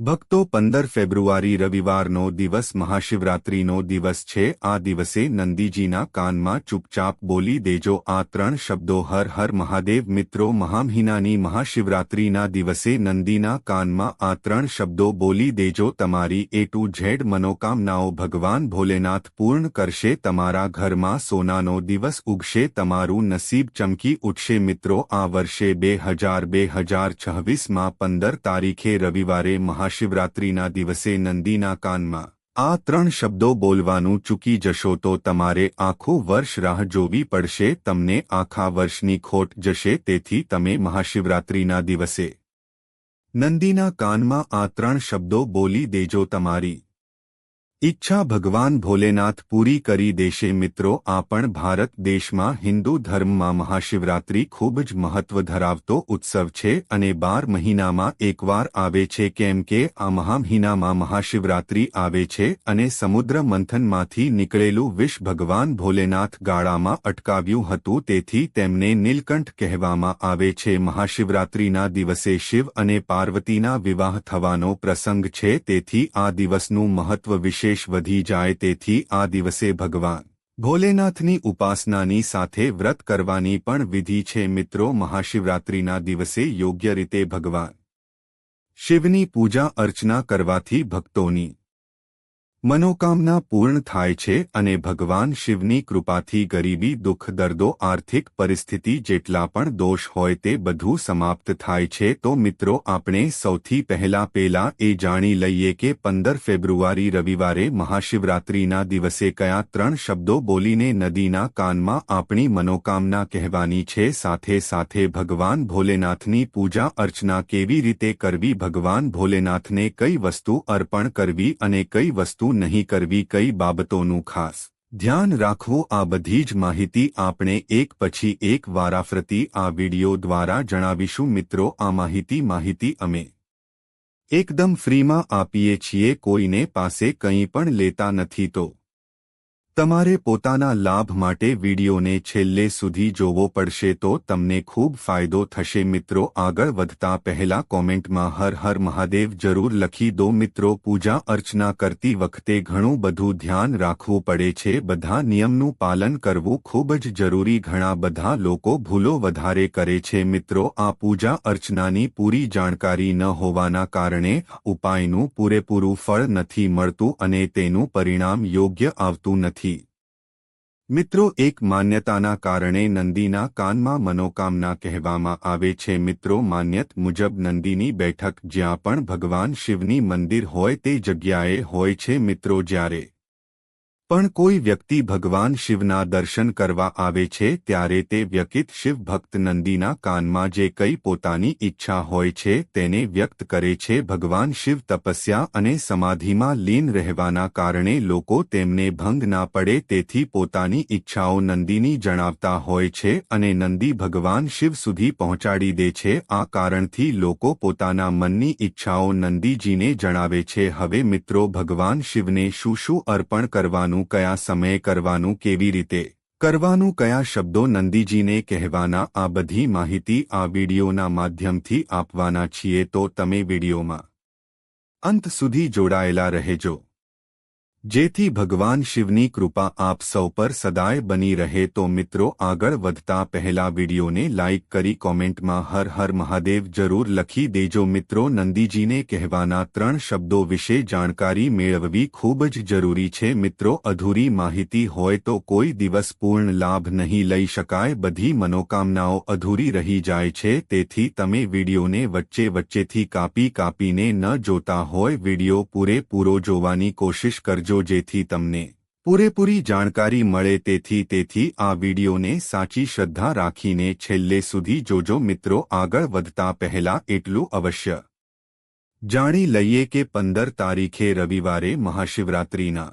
ભક્તો 15 ફેબ્રુઆરી રવિવારનો દિવસ મહાશિવરાત્રિનો દિવસ છે। આ દિવસે નંદીજીના કાનમાં ચૂપચાપ બોલી દેજો આ 3 શબ્દો હર હર મહાદેવ। મિત્રો મહામહિનાની મહાશિવરાત્રિના દિવસે નંદીના કાનમાં આ 3 શબ્દો બોલી દેજો। તમારી A to Z મનોકામનાઓ ભગવાન ભોલેનાથ પૂર્ણ કરશે। તમારા ઘરમાં સોનાનો દિવસ ઉગશે, તમારું નસીબ ચમકી ઉઠશે। મિત્રો આ વર્ષે 2026માં 15 તારીખે રવિવારે મહાશિવરાત્રિના દિવસે નંદીના કાનમાં આ 3 શબ્દો બોલવાનું ચૂકી જશો તો તમારે આખું વર્ષ રાહ જોવી પડશે, તમને આખા વર્ષની ખોટ જશે। તેથી તમે મહાશિવરાત્રિના દિવસે નંદીના કાનમાં આ 3 શબ્દો બોલી દેજો, તમારી ઈચ્છા ભગવાન ભોલેનાથ પૂરી કરી દેશે। મિત્રો આ પણ ભારત દેશમાં હિન્દુ ધર્મમાં મહાશિવરાત્રિ ખૂબ જ મહત્વ ધરાવતો ઉત્સવ છે અને 12 મહિનામાં એકવાર આવે છે, કેમ કે આ મહામહિનામાં મહાશિવરાત્રિ આવે છે અને સમુદ્ર મંથનમાંથી નીકળેલું વિષ ભગવાન ભોલેનાથ ગાળામાં અટકાવ્યું હતું, તેથી તેમને નીલકંઠ કહેવામાં આવે છે। મહાશિવરાત્રિના દિવસે શિવ અને પાર્વતીના વિવાહ થવાનો પ્રસંગ છે, તેથી આ દિવસનું મહત્વ વિશેષ વધી જાય। તેથી આ દિવસે ભગવાન ભોલેનાથની ઉપાસનાની સાથે વ્રત કરવાની પણ વિધિ છે। મિત્રો મહાશિવરાત્રિના દિવસે યોગ્ય રીતે ભગવાન શિવની પૂજા અર્ચના કરવાથી ભક્તોની મનોકામના પૂર્ણ થાય છે અને ભગવાન શિવની કૃપાથી ગરીબી, દુઃખ, દર્દો, આર્થિક પરિસ્થિતિ જેટલા પણ દોષ હોય તે બધું સમાપ્ત થાય છે। તો મિત્રો આપણે સૌથી પહેલા એ જાણી લઈએ કે 15 ફેબ્રુઆરી રવિવારે મહાશિવરાત્રિના દિવસે કયા 3 શબ્દો બોલીને નદીના કાનમાં આપણી મનોકામના કહેવાની છે, સાથે સાથે ભગવાન ભોલેનાથની પૂજા અર્ચના કેવી રીતે કરવી, ભગવાન ભોલેનાથને કઈ વસ્તુ અર્પણ કરવી અને કઈ વસ્તુ નહીં કરવી, કઈ બાબતોનું ખાસ ધ્યાન રાખવું, આ બધી જ માહિતી આપણે એક પછી એક વારાફરતી આ વિડિયો દ્વારા જણાવીશું। મિત્રો આ માહિતી અમે એકદમ ફ્રીમાં આપીએ છીએ, કોઈને પાસે કંઈ પણ લેતા નથી, તો તમારે પોતાના લાભ માટે વિડિયોને છેલ્લે સુધી જોવો પડશે, તો તમને ખૂબ ફાયદો થશે। મિત્રો આગળ વધતા પહેલા કોમેન્ટમાં હર હર મહાદેવ જરૂર લખી દો। મિત્રો પૂજા અર્ચના કરતી વખતે ઘણું બધું ધ્યાન રાખવું પડે છે, બધા નિયમનું પાલન કરવું ખૂબ જ જરૂરી। ઘણા બધા લોકો ભૂલો વધારે કરે છે। મિત્રો આ પૂજા અર્ચનાની પૂરી જાણકારી ન હોવાના કારણે ઉપાયનું પૂરેપૂરું ફળ નથી મળતું અને તેનું પરિણામ યોગ્ય આવતું નથી। મિત્રો એક માન્યતાના કારણે નંદીના કાનમાં મનોકામના કહેવામાં આવે છે। મિત્રો માન્યત મુજબ નંદીની બેઠક જ્યાં પણ ભગવાન શિવની મંદિર હોય તે જગ્યાએ હોય છે। મિત્રો જ્યારે પણ કોઈ વ્યક્તિ ભગવાન શિવના દર્શન કરવા આવે છે ત્યારે તે વ્યક્તિ શિવ ભક્ત નંદીના કાનમાં જે કંઈ પોતાની ઈચ્છા હોય છે તેને વ્યક્ત કરે છે। ભગવાન શિવ તપસ્યા અને સમાધિમાં લીન રહેવાના કારણે લોકો તેમને ભંગ ના પડે તેથી પોતાની ઈચ્છાઓ નંદીની જણાવતા હોય છે અને નંદી ભગવાન શિવ સુધી પહોંચાડી દે છે। આ કારણથી લોકો પોતાના મનની ઈચ્છાઓ નંદીજીને જણાવે છે। હવે મિત્રો ભગવાન શિવને શું અર્પણ કરવાનું, કયા સમયે કરવાનું, કેવી રીતે કરવાનું, કયા શબ્દો નંદીજીને કહેવાના, આ બધી માહિતી આ વિડિયોના માધ્યમથી આપવાના છીએ, તો તમે વિડિયોમાં અંત સુધી જોડાયેલા રહેજો, જેથી ભગવાન શિવની કૃપા આપ સૌ પર સદાય બની રહે। તો મિત્રો આગળ વધતા પહેલા વિડિયોને લાઇક કરી કોમેન્ટમાં હર હર મહાદેવ જરૂર લખી દેજો। મિત્રો નંદીજીને કહેવાના 3 શબ્દો વિશે જાણકારી મેળવવી ખૂબ જ જરૂરી છે। મિત્રો અધૂરી માહિતી હોય તો કોઈ દિવસ પૂર્ણ લાભ નહીં લઈ શકાય, બધી મનોકામનાઓ અધૂરી રહી જાય છે। તેથી તમે વિડિયોને વચ્ચેથી કાપીને ન જોતા હોય, વિડિયો પૂરેપૂરો જોવાની કોશિશ કરજો, જેથી તમને પૂરેપૂરી જાણકારી મળે। તેથી આ વિડિયોને સાચી શ્રદ્ધા રાખીને છેલ્લે સુધી જોજો। મિત્રો આગળ વધતા પહેલા એટલું અવશ્ય જાણી લઈએ કે 15 તારીખે રવિવારે મહાશિવરાત્રિના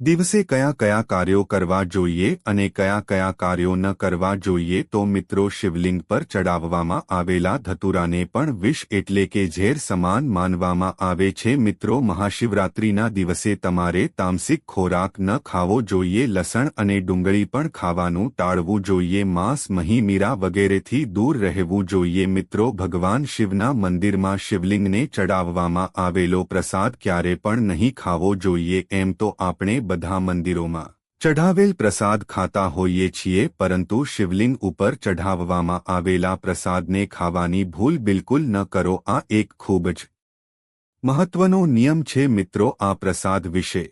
દિવસે કયા કયા કાર્યો કરવા જોઈએ અને કયા કયા કાર્યો ન કરવા જોઈએ તો મિત્રો શિવલિંગ પર ચડાવવામાં આવેલા ધતુરાને પણ વિષ એટલે કે ઝેર સમાન માનવામાં આવે છે મિત્રો મહાશિવરાત્રિના દિવસે તમારે તામસિક ખોરાક ન ખાવો જોઈએ લસણ અને ડુંગળી પણ ખાવાનું ટાળવું જોઈએ માંસ મહી મીરા વગેરેથી દૂર રહેવું જોઈએ મિત્રો ભગવાન શિવના મંદિરમાં શિવલિંગને ચડાવવામાં આવેલો પ્રસાદ ક્યારે પણ નહીં ખાવો જોઈએ એમ તો આપણે બધા મંદિરોમાં ચઢાવેલ પ્રસાદ ખાતા હોઈએ છીએ પરંતુ શિવલિંગ ઉપર ચઢાવવામાં આવેલા પ્રસાદને ખાવાની ભૂલ બિલકુલ ન કરો આ એક ખૂબ જ મહત્વનો નિયમ છે મિત્રો આ પ્રસાદ વિશે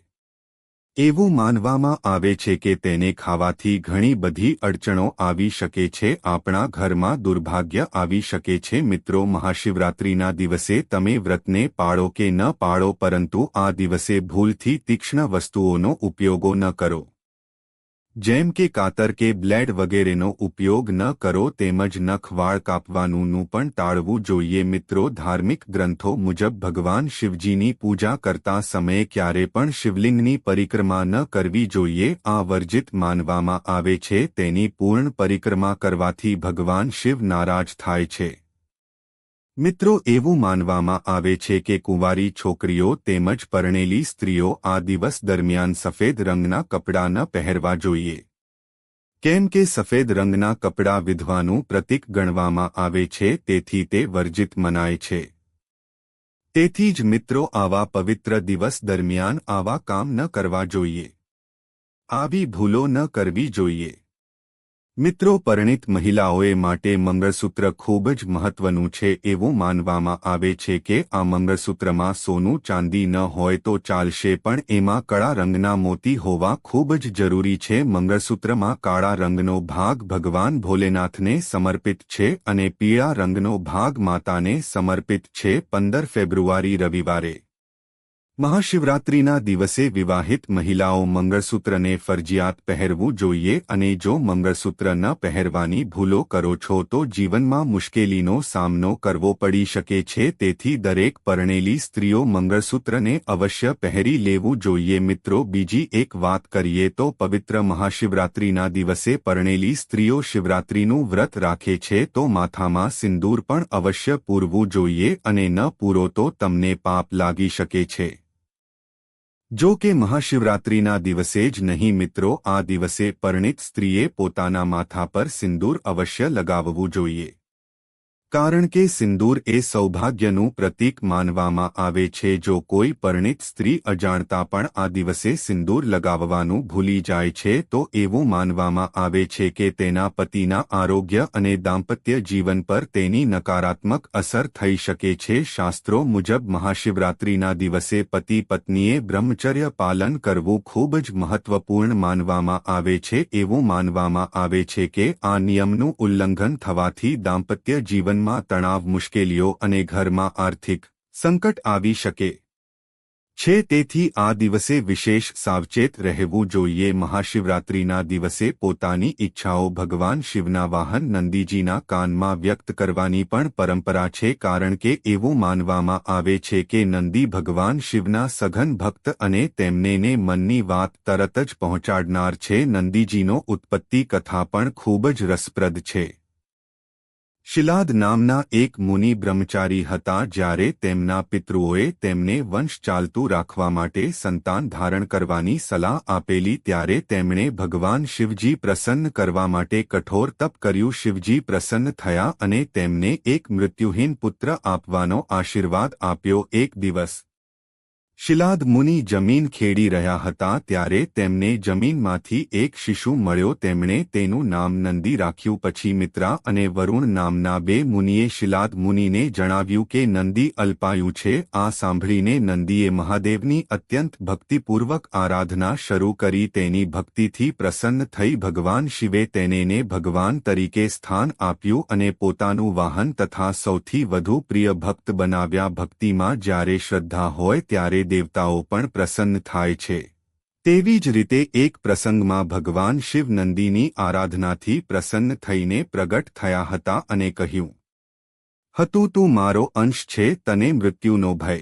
એવું માનવામાં આવે છે કે તેને ખાવાથી ઘણી બધી અડચણો આવી શકે છે આપણા ઘરમાં દુર્ભાગ્ય આવી શકે છે મિત્રો મહાશિવરાત્રિના દિવસે તમે વ્રતને પાળો કે ન પાળો પરંતુ આ દિવસે ભૂલથી તીક્ષ્ણ વસ્તુઓનો ઉપયોગો ન કરો જેમ કે કાતર કે બ્લેડ વગેરેનો ઉપયોગ ન કરો તેમજ નખ વાળ કાપવાનું પણ ટાળવું જોઈએ મિત્રો ધાર્મિક ગ્રંથો મુજબ ભગવાન શિવજીની પૂજા કરતા સમયે ક્યારે પણ શિવલિંગની પરિક્રમા ન કરવી જોઈએ આ વર્જિત માનવામાં આવે છે તેની પૂર્ણ પરિક્રમા કરવાથી ભગવાન શિવ નારાજ થાય છે મિત્રો એવું માનવામાં આવે છે કે કુંવારી છોકરીઓ તેમજ પરણેલી સ્ત્રીઓ આ દિવસ દરમિયાન સફેદ રંગના કપડાં ન પહેરવા જોઈએ કેમ કે સફેદ રંગના કપડાં વિધવાનું પ્રતીક ગણવામાં આવે છે તેથી તે વર્જિત મનાય છે તેથી જ મિત્રો આવા પવિત્ર દિવસ દરમિયાન આવા કામ ન કરવા જોઈએ આવી ભૂલો ન કરવી જોઈએ મિત્રો પરિણીત મહિલાઓએ માટે મંગળસૂત્ર ખૂબ જ મહત્વનું છે એવું માનવામાં આવે છે કે આ મંગળસૂત્રમાં સોનું ચાંદી ન હોય તો ચાલશે પણ એમાં કાળા રંગના મોતી હોવા ખૂબ જ જરૂરી છે મંગળસૂત્રમાં કાળા રંગનો ભાગ ભગવાન ભોલેનાથને સમર્પિત છે અને પીળા રંગનો ભાગ માતાને સમર્પિત છે 15 ફેબ્રુઆરી રવિવારે મહાશિવરાત્રિના દિવસે વિવાહિત મહિલાઓ મંગળસૂત્રને ફરજિયાત પહેરવું જોઈએ અને જો મંગળસૂત્ર ન પહેરવાની ભૂલો કરો છો તો જીવનમાં મુશ્કેલીનો સામનો કરવો પડી શકે છે તેથી દરેક પરણેલી સ્ત્રીઓ મંગળસૂત્રને અવશ્ય પહેરી લેવું જોઈએ મિત્રો બીજી એક વાત કરીએ તો પવિત્ર મહાશિવરાત્રિના દિવસે પરણેલી સ્ત્રીઓ શિવરાત્રિનું વ્રત રાખે છે તો માથામાં સિંદૂર પણ અવશ્ય પૂરવું જોઈએ અને ન પૂરો તો તમને પાપ લાગી શકે છે જો કે મહાશિવરાત્રિના દિવસે જ નહીં મિત્રો આ દિવસે પરિણીત સ્ત્રીએ પોતાના માથા પર સિંદૂર અવશ્ય લગાવવું જોઈએ કારણ કે સિંદૂર એ સૌભાગ્યનું પ્રતીક માનવામાં આવે છે જો કોઈ પરિણીત સ્ત્રી અજાણતા પણ આ દિવસે સિંદૂર લગાવવાનું ભૂલી જાય છે તો એવું માનવામાં આવે છે કે તેના પતિના આરોગ્ય અને દાંપત્ય જીવન પર તેની નકારાત્મક અસર થઈ શકે છે શાસ્ત્રો મુજબ મહાશિવરાત્રિના દિવસે પતિ પત્નીએ બ્રહ્મચર્ય પાલન કરવું ખૂબ જ મહત્વપૂર્ણ માનવામાં આવે છે એવું માનવામાં આવે છે કે આ નિયમનું ઉલ્લંઘન થવાથી દાંપત્ય જીવનમાં તણાવ મુશ્કેલીઓ અને ઘરમાં આર્થિક સંકટ આવી શકે છે તેથી આ દિવસે વિશેષ સાવચેત રહેવું જોઈએ મહાશિવરાત્રિના દિવસે પોતાની ઈચ્છાઓ ભગવાન શિવના વાહન નંદીજીના કાનમાં વ્યક્ત કરવાની પણ પરંપરા છે કારણ કે એવું માનવામાં આવે છે કે નંદી ભગવાન શિવના સઘન ભક્ત અને તેમને મનની વાત તરત જ પહોંચાડનાર છે નંદીજીનો ઉત્પત્તિ કથા પણ ખૂબ જ રસપ્રદ છે શિલાદ નામના એક મુનિ બ્રહ્મચારી હતા જ્યારે તેમના પિતૃઓએ તેમને વંશ ચાલતું રાખવા માટે સંતાન ધારણ કરવાની સલાહ આપેલી ત્યારે તેમણે ભગવાન શિવજી પ્રસન્ન કરવા માટે કઠોર તપ કર્યું શિવજી પ્રસન્ન થયા અને તેમને એક મૃત્યુહીન પુત્ર આપવાનો આશીર્વાદ આપ્યો એક દિવસ શિલાદ મુનિ જમીન ખેડી રહ્યા હતા ત્યારે તેમને જમીનમાંથી એક શિશુ મળ્યો તેમણે તેનું નામ નંદી રાખ્યું પછી મિત્રા અને વરુણ નામના બે મુનિએ શિલાદ મુનિને જણાવ્યું કે નંદી અલ્પાયુ છે આ સાંભળીને નંદીએ મહાદેવની અત્યંત ભક્તિપૂર્વક આરાધના શરૂ કરી તેની ભક્તિથી પ્રસન્ન થઈ ભગવાન શિવે તેને ભગવાન તરીકે સ્થાન આપ્યું અને પોતાનું વાહન તથા સૌથી વધુ પ્રિય ભક્ત બનાવ્યા ભક્તિમાં જ્યારે શ્રદ્ધા હોય ત્યારે દેવતાઓ પણ પ્રસન્ન થાય છે તેવી જ રીતે એક પ્રસંગમાં ભગવાન શિવ નંદીની આરાધનાથી પ્રસન્ન થઈને પ્રગટ થયા હતા અને કહ્યું હતું તું મારો અંશ છે તને મૃત્યુનો ભય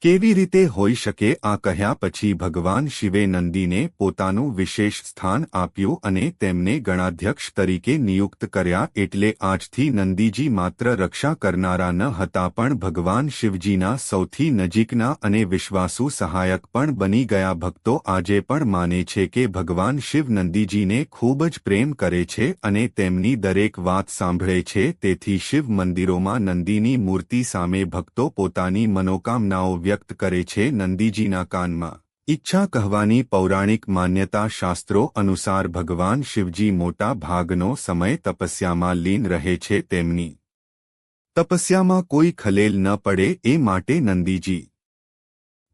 કેવી રીતે હોઈ શકે? આ કહ્યા પછી ભગવાન શિવે નંદીને પોતાનું વિશેષ સ્થાન આપ્યું અને તેમને ગણાધ્યક્ષ તરીકે નિયુક્ત કર્યા. એટલે આજથી નંદીજી માત્ર રક્ષા કરનારા ન હતા, પણ ભગવાન શિવજીના સૌથી નજીકના અને વિશ્વાસુ સહાયક પણ બની ગયા. ભક્તો આજે પણ માને છે કે ભગવાન શિવ નંદીજીને ખૂબ જ પ્રેમ કરે છે અને તેમની દરેક વાત સાંભળે છે. તેથી શિવ મંદિરોમાં નંદીની મૂર્તિ સામે ભક્તો પોતાની મનોકામનાઓ વ્યક્ત કરે છે. નંદીજીના કાનમાં ઈચ્છા કહેવાની પૌરાણિક માન્યતા. શાસ્ત્રો અનુસાર ભગવાન શિવજી મોટા ભાગનો સમય તપસ્યામાં લીન રહે છે. તેમની તપસ્યામાં કોઈ ખલેલ ન પડે એ માટે નંદીજી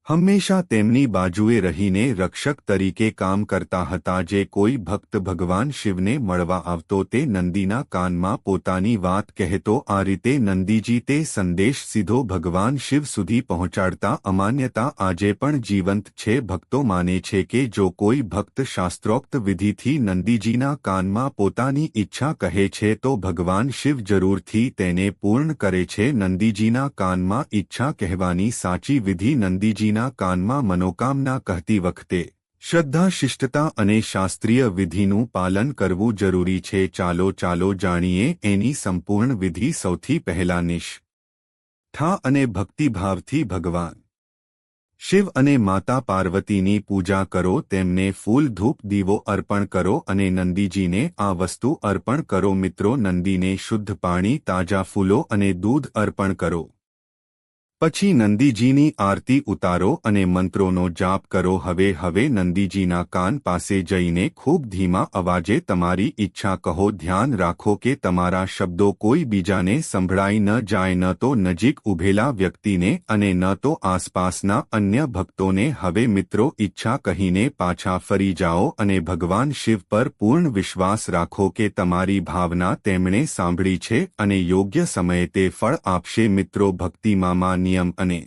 હંમેશા તેમની બાજુએ રહીને રક્ષક તરીકે કામ કરતા હતા. જે કોઈ ભક્ત ભગવાન શિવને મળવા આવતો તે નંદીના કાનમાં પોતાની વાત કહેતો. આ રીતે નંદીજી તે સંદેશ સીધો ભગવાન શિવ સુધી પહોંચાડતા. અમાન્યતા આજે પણ જીવંત છે. ભક્તો માને છે કે જો કોઈ ભક્ત શાસ્ત્રોક્ત વિધિથી નંદીજીના કાનમાં પોતાની ઈચ્છા કહે છે તો ભગવાન શિવ જરૂરથી તેને પૂર્ણ કરે છે. નંદીજીના કાનમાં ઈચ્છા કહેવાની સાચી વિધિ. નંદીજીના કાનમાં મનોકામના કહેતી વખતે શ્રદ્ધા, શિષ્ટતા અને શાસ્ત્રીય વિધિનું પાલન કરવું જરૂરી છે. ચાલો જાણીએ એની સંપૂર્ણ વિધિ. સૌથી પહેલા નિષ્ઠા અને ભક્તિભાવથી ભગવાન શિવ અને માતા પાર્વતીની પૂજા કરો. તેમને ફૂલ, ધૂપ, દીવો અર્પણ કરો અને નંદીજીને આ વસ્તુ અર્પણ કરો. મિત્રો, નંદીને શુદ્ધ પાણી, તાજા ફૂલો અને દૂધ અર્પણ કરો. પછી નંદીજીની આરતી ઉતારો અને મંત્રોનો જાપ કરો. હવે નંદીજીના કાન પાસે જઈને ખૂબ ધીમા અવાજે તમારી ઈચ્છા કહો. ધ્યાન રાખો કે તમારા શબ્દો કોઈ બીજાને સંભળાઈ ન જાય, ન તો નજીક ઊભેલા વ્યક્તિને અને ન તો આસપાસના અન્ય ભક્તોને. હવે મિત્રો, ઈચ્છા કહીને પાછા ફરી જાઓ અને ભગવાન શિવ પર પૂર્ણ વિશ્વાસ રાખો કે તમારી ભાવના તેમણે સાંભળી છે અને યોગ્ય સમયે તે ફળ આપશે. મિત્રો, ભક્તિમાં નિયમ અને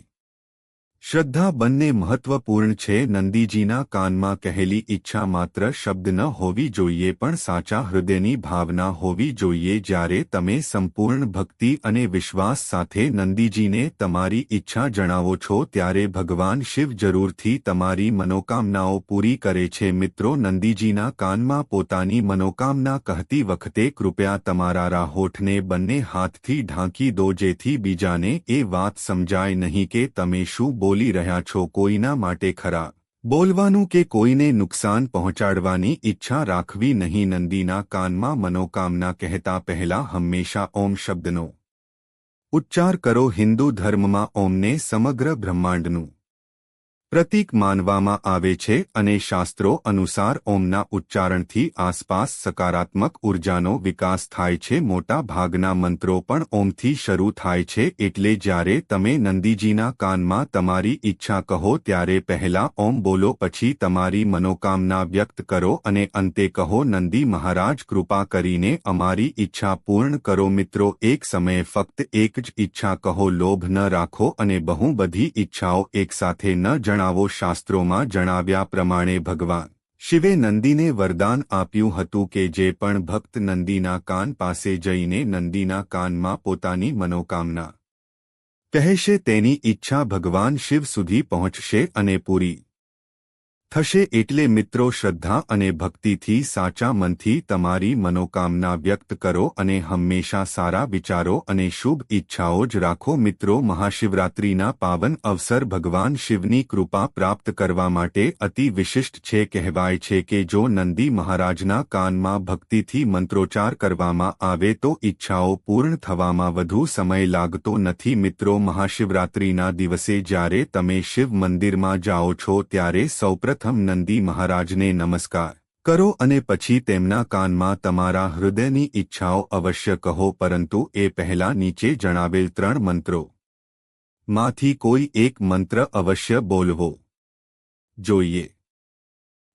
શ્રદ્ધા બંને મહત્વપૂર્ણ છે. નંદીજીના કાનમાં કહેલી ઈચ્છા માત્ર શબ્દ ન હોવી જોઈએ, પણ સાચા હૃદયની ભાવના હોવી જોઈએ. જ્યારે તમે સંપૂર્ણ ભક્તિ અને વિશ્વાસ સાથે નંદીજીને તમારી ઈચ્છા જણાવો છો ત્યારે ભગવાન શિવ જરૂરથી તમારી મનોકામનાઓ પૂરી કરે છે. મિત્રો, નંદીજીના કાનમાં પોતાની મનોકામના કહેતી વખતે કૃપયા તમારા હોઠને બંને હાથથી ઢાંકી દો, જેથી બીજાને એ વાત સમજાય નહીં કે તમે શું બોલી રહ્યા છો. કોઈના માટે ખરાબ બોલવાનું કે કોઈને નુકસાન પહોંચાડવાની ઈચ્છા રાખવી નહીં. નંદીના કાનમાં મનોકામના કહેતા પહેલા હંમેશા ઓમ શબ્દનો ઉચ્ચાર કરો. હિન્દુ ધર્મમાં ઓમને સમગ્ર બ્રહ્માંડનું પ્રતીક માનવામાં આવે છે અને શાસ્ત્રો અનુસાર ઓમના ઉચ્ચારણથી આસપાસ સકારાત્મક ઉર્જાનો વિકાસ થાય છે. મોટા ભાગના મંત્રો પણ ઓમથી શરૂ થાય છે. એટલે જ્યારે તમે નંદીજીના કાનમાં તમારી ઈચ્છા કહો ત્યારે પહેલા ઓમ બોલો, પછી તમારી મનોકામના વ્યક્ત કરો અને અંતે કહો, નંદી મહારાજ, કૃપા કરીને અમારી ઈચ્છા પૂર્ણ કરો. મિત્રો, એક સમયે ફક્ત એક જ ઈચ્છા કહો. લોભ ન રાખો અને બહુ બધી ઈચ્છાઓ એકસાથે ન જણાવો. શાસ્ત્રોમાં જણાવ્યા પ્રમાણે ભગવાન શિવે નંદીને વરદાન આપ્યું હતું કે જે પણ ભક્ત નંદીના કાન પાસે જઈને નંદીના કાનમાં પોતાની મનોકામના કહેશે તેની ઈચ્છા ભગવાન શિવ સુધી પહોંચશે અને પૂરી થશે. એટલે મિત્રો, શ્રદ્ધા અને ભક્તિથી, સાચા મનથી તમારી મનોકામના વ્યક્ત કરો અને હંમેશા સારા વિચારો અને શુભ ઈચ્છાઓ જ રાખો. મિત્રો, મહાશિવરાત્રિના પાવન અવસર ભગવાન શિવની કૃપા પ્રાપ્ત કરવા માટે અતિ વિશિષ્ટ છે. કહેવાય છે કે જો નંદી મહારાજના કાનમાં ભક્તિથી મંત્રોચ્ચાર કરવામાં આવે તો ઈચ્છાઓ પૂર્ણ થવામાં વધુ સમય લાગતો નથી. મિત્રો, મહાશિવરાત્રિના દિવસે જ્યારે તમે શિવ મંદિરમાં જાઓ છો ત્યારે સૌપ્રથમ નંદી મહારાજને નમસ્કાર કરો અને પછી તેમના કાનમાં તમારા હૃદયની ઈચ્છાઓ અવશ્ય કહો. પરંતુ એ પહેલા નીચે જણાવેલ 3 મંત્રો માંથી કોઈ એક મંત્ર અવશ્ય બોલવો જોઈએ.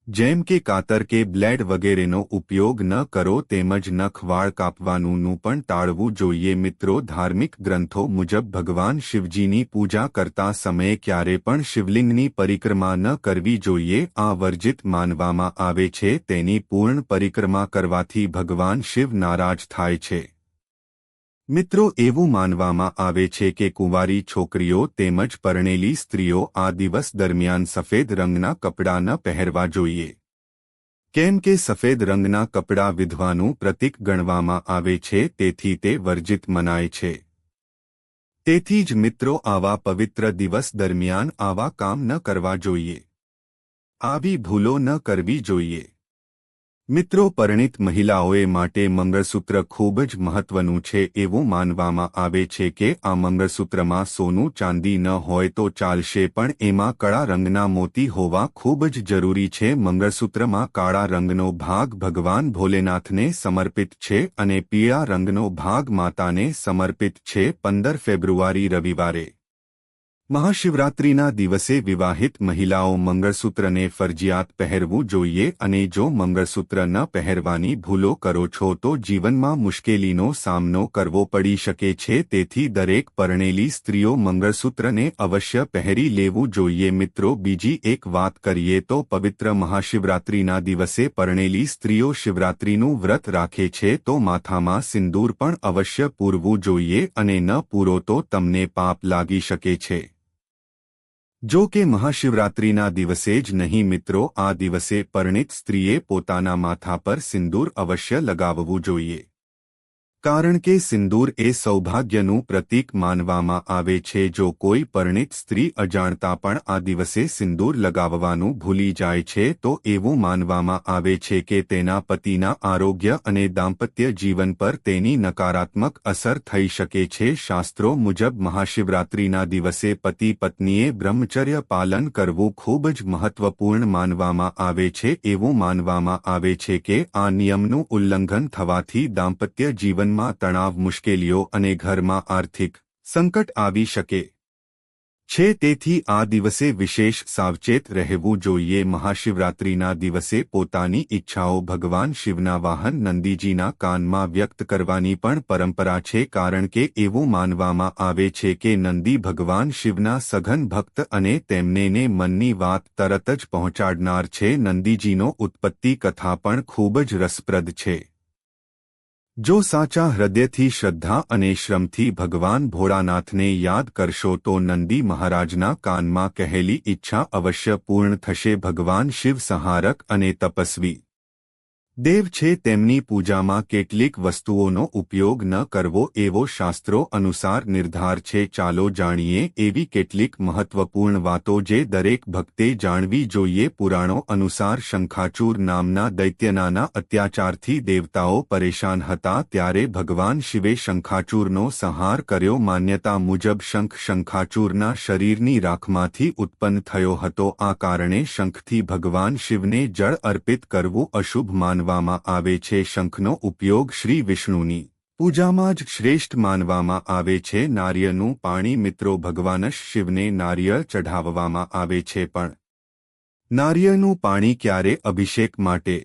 જેમ કે કાતર કે બ્લેડ વગેરેનો ઉપયોગ ન કરો, તેમજ નખ, વાળ કાપવાનું પણ ટાળવું જોઈએ. મિત્રો, ધાર્મિક ગ્રંથો મુજબ ભગવાન શિવજીની પૂજા કરતા સમયે ક્યારે પણ શિવલિંગની પરિક્રમા ન કરવી જોઈએ. આ વર્જિત માનવામાં આવે છે. તેની પૂર્ણ પરિક્રમા કરવાથી ભગવાન શિવ નારાજ થાય છે. મિત્રો, એવું માનવામાં આવે છે કે કુંવારી છોકરીઓ તેમજ પરણેલી સ્ત્રીઓ આ દિવસ દરમિયાન સફેદ રંગના કપડાં ન પહેરવા જોઈએ, કેમ કે સફેદ રંગના કપડાં વિધવાનું પ્રતીક ગણવામાં આવે છે, તેથી તે વર્જિત મનાય છે. તેથી જ મિત્રો, આવા પવિત્ર દિવસ દરમિયાન આવા કામ ન કરવા જોઈએ, આવી ભૂલો ન કરવી જોઈએ. મિત્રો, પરિણીત મહિલાઓએ માટે મંગળસૂત્ર ખૂબ જ મહત્વનું છે. એવું માનવામાં આવે છે કે આ મંગળસૂત્રમાં સોનું ચાંદી ન હોય તો ચાલશે, પણ એમાં કાળા રંગના મોતી હોવા ખૂબ જ જરૂરી છે. મંગળસૂત્રમાં કાળા રંગનો ભાગ ભગવાન ભોલેનાથને સમર્પિત છે અને પીળા રંગનો ભાગ માતાને સમર્પિત છે. 15 ફેબ્રુઆરી રવિવારે મહાશિવરાત્રિના દિવસે વિવાહિત મહિલાઓ મંગળસૂત્રને ફરજિયાત પહેરવું જોઈએ, અને જો મંગળસૂત્ર ન પહેરવાની ભૂલો કરો છો તો જીવનમાં મુશ્કેલીનો સામનો કરવો પડી શકે છે. તેથી દરેક પરણેલી સ્ત્રીઓ મંગળસૂત્રને અવશ્ય પહેરી લેવું જોઈએ. મિત્રો, બીજી એક વાત કરીએ તો પવિત્ર મહાશિવરાત્રિના દિવસે પરણેલી સ્ત્રીઓ શિવરાત્રિનું વ્રત રાખે છે તો માથામાં સિંદૂર પણ અવશ્ય પૂરવું જોઈએ, અને ન પૂરો તો તમને પાપ લાગી શકે છે. જો કે મહાશિવરાત્રિના દિવસે જ નહીં મિત્રો, આ દિવસે પરિણીત સ્ત્રીએ પોતાના માથા પર સિંદૂર અવશ્ય લગાવવું જોઈએ, કારણ કે સિંદૂર એ સૌભાગ્યનું પ્રતીક માનવામાં આવે છે. જો કોઈ પરિણીત સ્ત્રી અજાણતા પણ આ દિવસે સિંદૂર લગાવવાનું ભૂલી જાય છે તો એવું માનવામાં આવે છે કે તેના પતિના આરોગ્ય અને દાંપત્ય જીવન પર તેની નકારાત્મક અસર થઈ શકે છે. શાસ્ત્રો મુજબ મહાશિવરાત્રિના દિવસે પતિ પત્નીએ બ્રહ્મચર્ય પાલન કરવું ખૂબ જ મહત્વપૂર્ણ માનવામાં આવે છે. એવું માનવામાં આવે છે કે આ નિયમનું ઉલ્લંઘન થવાથી દાંપત્ય જીવન તણાવ, મુશ્કેલીઓ અને ઘરમાં આર્થિક સંકટ આવી શકે છે. તેથી આ દિવસે વિશેષ સાવચેત રહેવું જોઈએ. મહાશિવરાત્રિના દિવસે પોતાની ઈચ્છાઓ ભગવાન શિવના વાહન નંદીજીના કાનમાં વ્યક્ત કરવાની પણ પરંપરા છે, કારણ કે એવું માનવામાં આવે છે કે નંદી ભગવાન શિવના સઘન ભક્ત અને તેમને મનની વાત તરત જ પહોંચાડનાર છે. નંદીજીનો ઉત્પત્તિ કથા પણ ખૂબ જ રસપ્રદ છે. જો સાચા હૃદયથી શ્રદ્ધા અને શ્રમથી ભગવાન ભોળાનાથને યાદ કરશો તો નંદી મહારાજના કાનમાં કહેલી ઈચ્છા અવશ્ય પૂર્ણ થશે. ભગવાન શિવ સંહારક અને તપસ્વી દેવ છે. તેમની પૂજામાં કેટલીક વસ્તુઓનો ઉપયોગ ન કરવો એવો શાસ્ત્રો અનુસાર નિર્ધાર છે. ચાલો જાણીએ એવી કેટલીક મહત્વપૂર્ણ વાતો જે દરેક ભક્તે જાણવી જોઈએ. પુરાણો અનુસાર શંખાચૂર નામના દૈત્યના અત્યાચારથી દેવતાઓ પરેશાન હતા, ત્યારે ભગવાન શિવે શંખાચૂરનો સંહાર કર્યો. માન્યતા મુજબ શંખ શંખાચૂરના શરીરની રાખમાંથી ઉત્પન્ન થયો હતો. આ કારણે શંખથી ભગવાન શિવને જળ અર્પિત કરવું અશુભ માનવામાં આવે છે. શંખનો ઉપયોગ શ્રી વિષ્ણુની પૂજામાં જ શ્રેષ્ઠ માનવામાં આવે છે. નારિયેળનું પાણી મિત્રો, ભગવાન શિવને નારિયેળ ચઢાવવામાં આવે છે, પણ નારિયેળનું પાણી ક્યારે અભિષેક માટે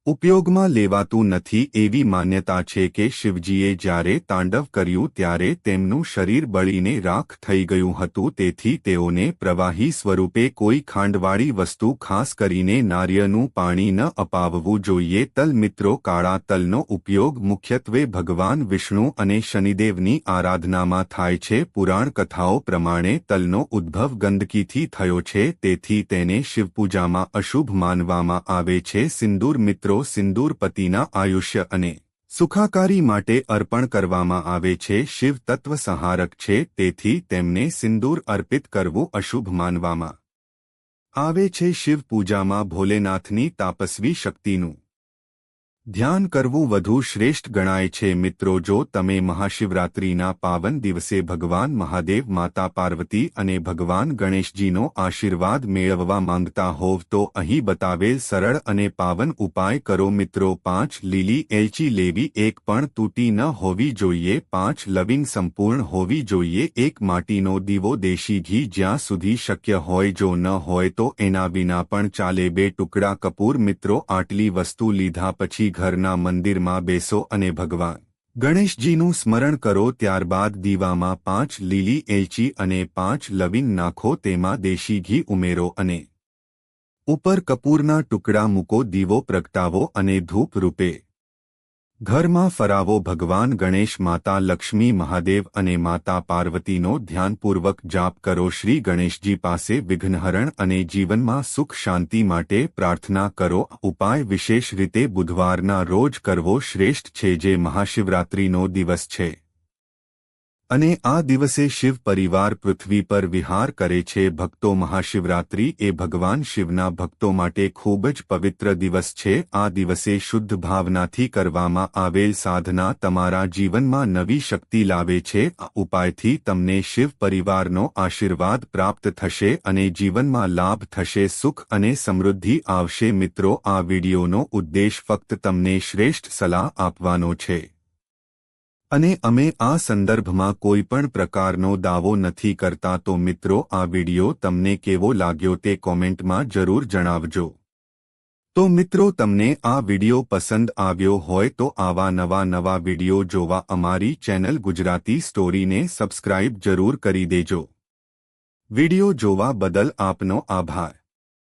ઉપયોગમાં લેવાતું નથી. એવી માન્યતા છે કે શિવજીએ જ્યારે તાંડવ કર્યું ત્યારે તેમનું શરીર બળીને રાખ થઈ ગયું હતું, તેથી તેઓને પ્રવાહી સ્વરૂપે કોઈ ખાંડવાળી વસ્તુ, ખાસ કરીને નારિયેળનું પાણી ન અપાવવું જોઈએ. તલ મિત્રો, કાળા તલનો ઉપયોગ મુખ્યત્વે ભગવાન વિષ્ણુ અને શનિદેવની આરાધનામાં થાય છે. પુરાણ કથાઓ પ્રમાણે તલનો ઉદ્ભવ ગંદકીથી થયો છે, તેથી તેને શિવપૂજામાં અશુભ માનવામાં આવે છે. સિંદૂર મિત્રો, સિંદૂર પતિના આયુષ્ય અને સુખાકારી માટે અર્પણ કરવામાં આવે છે. શિવ તત્વ સંહારક છે, તેથી તેમને સિંદૂર અર્પિત કરવું અશુભ માનવામાં આવે છે. શિવ પૂજામાં ભોલેનાથની તાપસ્વી શક્તિનું ધ્યાન કરવું વધુ શ્રેષ્ઠ ગણાય છે. મિત્રો, જો તમે મહાશિવરાત્રિના પાવન દિવસે ભગવાન મહાદેવ, માતા પાર્વતી અને ભગવાન ગણેશજીનો આશીર્વાદ મેળવવા માંગતા હોવ તો અહીં બતાવેલ સરળ અને પાવન ઉપાય કરો. મિત્રો, 5 લીલી એલચી લેવી, એક પણ તૂટી ન હોવી જોઈએ. 5 લવિંગ સંપૂર્ણ હોવી જોઈએ. એક માટીનો દીવો, દેશી ઘી જ્યાં સુધી શક્ય હોય, જો ન હોય તો એના વિના પણ ચાલે. 2 ટુકડા કપૂર. મિત્રો, આટલી વસ્તુ લીધા પછી ઘરના મંદિરમાં બેસો અને ભગવાન ગણેશજીનું સ્મરણ કરો. ત્યારબાદ દીવામાં 5 લીલી એલચી અને 5 લવિંગ નાખો. તેમાં દેશી ઘી ઉમેરો અને ઉપર કપૂરના ટુકડા મૂકો. દીવો પ્રગટાવો અને ધૂપ રૂપે ઘરમાં ફરાવો ભગવાન ગણેશ, માતા લક્ષ્મી, મહાદેવ અને માતા પાર્વતીનો ધ્યાનપૂર્વક જાપ કરો. શ્રી ગણેશજી પાસે વિઘ્નહરણ અને જીવનમાં સુખ શાંતિ માટે પ્રાર્થના કરો. ઉપાય વિશેષ રીતે બુધવારના રોજ કરવો શ્રેષ્ઠ છે, જે મહાશિવરાત્રિનો દિવસ છે અને આ દિવસે શિવ પરિવાર પૃથ્વી પર વિહાર કરે છે. ભક્તો, મહાશિવરાત્રિ એ ભગવાન શિવના ભક્તો માટે ખૂબ જ પવિત્ર દિવસ છે. આ દિવસે શુદ્ધ ભાવનાથી કરવામાં આવેલ સાધના તમારા જીવનમાં નવી શક્તિ લાવે છે. આ ઉપાયથી તમને શિવ પરિવારનો આશીર્વાદ પ્રાપ્ત થશે અને જીવનમાં લાભ થશે, સુખ અને સમૃદ્ધિ આવશે. મિત્રો, આ વિડિયોનો ઉદ્દેશ ફક્ત તમને શ્રેષ્ઠ સલાહ આપવાનો છે અને અમે આ સંદર્ભમાં કોઈ પણ પ્રકારનો દાવો નથી કરતા. તો મિત્રો, આ વિડિયો તમને કેવો લાગ્યો તે કોમેન્ટમાં જરૂર જણાવજો. તો મિત્રો, તમને આ વિડિયો પસંદ આવ્યો હોય તો આવા નવા વિડિયો જોવા અમારી ચેનલ ગુજરાતી સ્ટોરીને સબસ્ક્રાઇબ જરૂર કરી દેજો. વિડિયો જોવા બદલ આપનો આભાર.